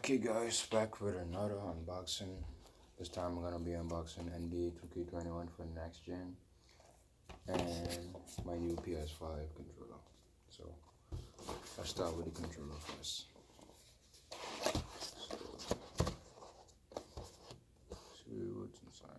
Okay guys, back with another unboxing. This time I'm gonna be unboxing NBA 2K21 for next gen and my new PS5 controller. So let's start with the controller first. See what's inside.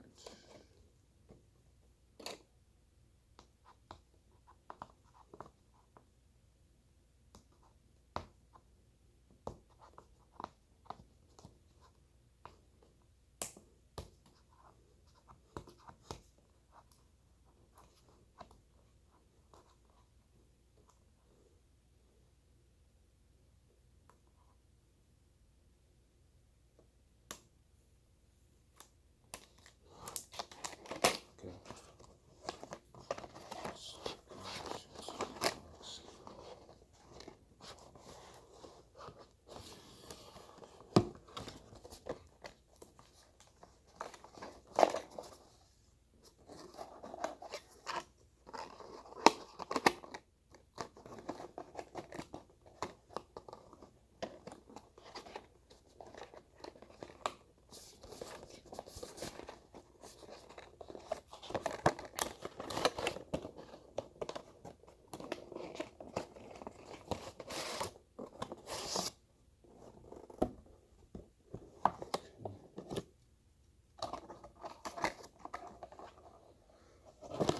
Okay.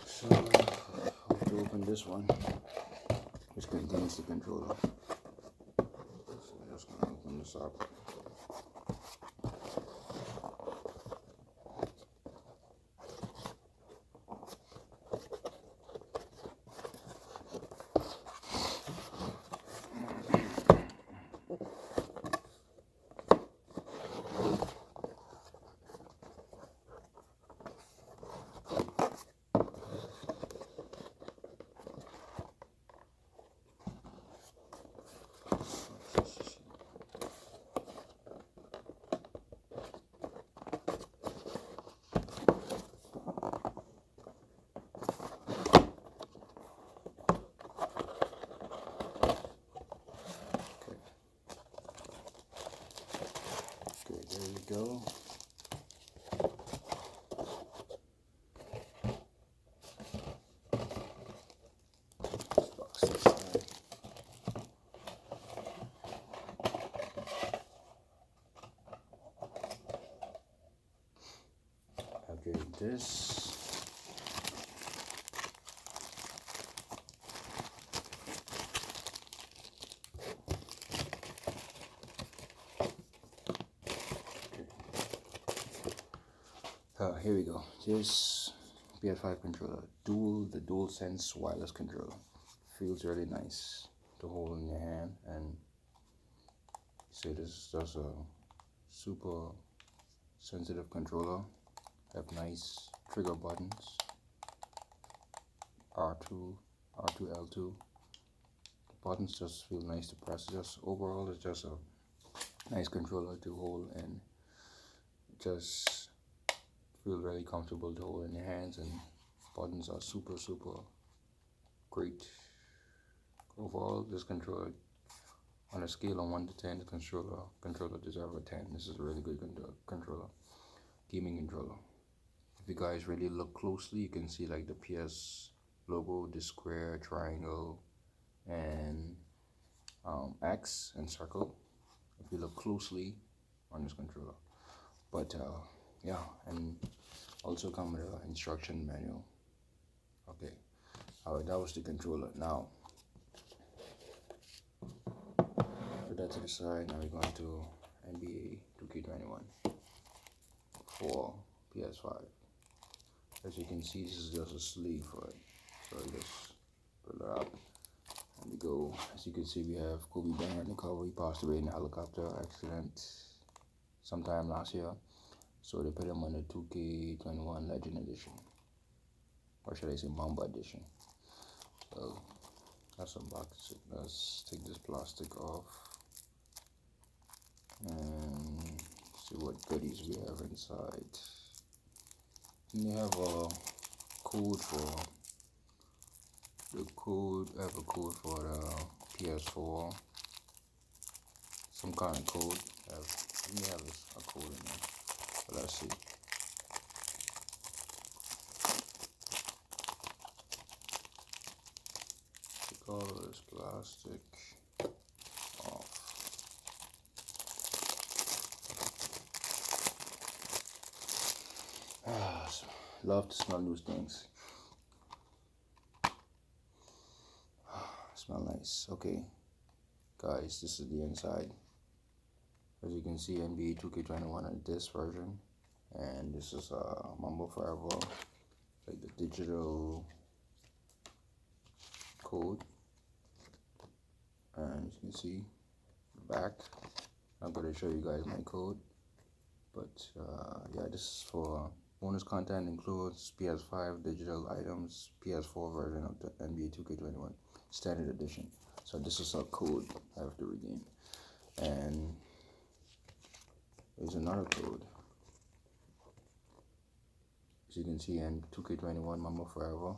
So I have to open this one, which contains the controller. So I'm just gonna open this up. Okay, there you go. Box this side. Okay, this. Here we go. This PS5 controller, the DualSense Wireless Controller. Feels really nice to hold in your hand, and see, this is just a super sensitive controller. Have nice trigger buttons, R2, R2, L2. The buttons just feel nice to press. Just overall, it's just a nice controller to hold, and just feel really comfortable to hold in your hands, and buttons are super great. Overall, this controller, on a scale of 1 to 10, the controller deserves a 10. This is a really good controller, gaming controller. If you guys really look closely, you can see like the PS logo, the square, triangle, and X and circle. If you look closely on this controller, but yeah, and also come with an instruction manual. Okay, alright, that was the controller. Now put that to the side. Now we're going to NBA 2K21 for PS5. As you can see, this is just a sleeve for it. So I just pull it out. And we go. As you can see, we have Kobe Bryant on the cover. He passed away in a helicopter accident sometime last year. So they put him on the 2K21 Legend Edition. Or should I say Mamba Edition. So that's unboxed. Let's take this plastic off and see what goodies we have inside. And you have a code for I have a code for the PS4, some kind of code. It may have a code in there, but let's see. Take all of this plastic off. Love to smell new things. Smell nice. Okay, guys, this is the inside. As you can see, NBA 2K21 in this version, and this is Mambo Forever, like the digital code. And as you can see, the back. I'm going to show you guys my code, but yeah, this is for bonus content includes PS5 digital items, PS4 version of the NBA 2K21 standard edition. So this is a code I have to redeem, and there's another code. As you can see, in 2K21 Mama Forever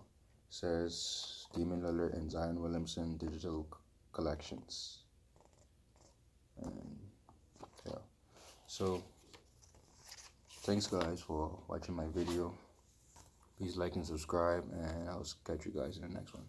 says Demon Lillard and Zion Williamson digital collections. And yeah, so thanks guys for watching my video. Please like and subscribe, and I'll catch you guys in the next one.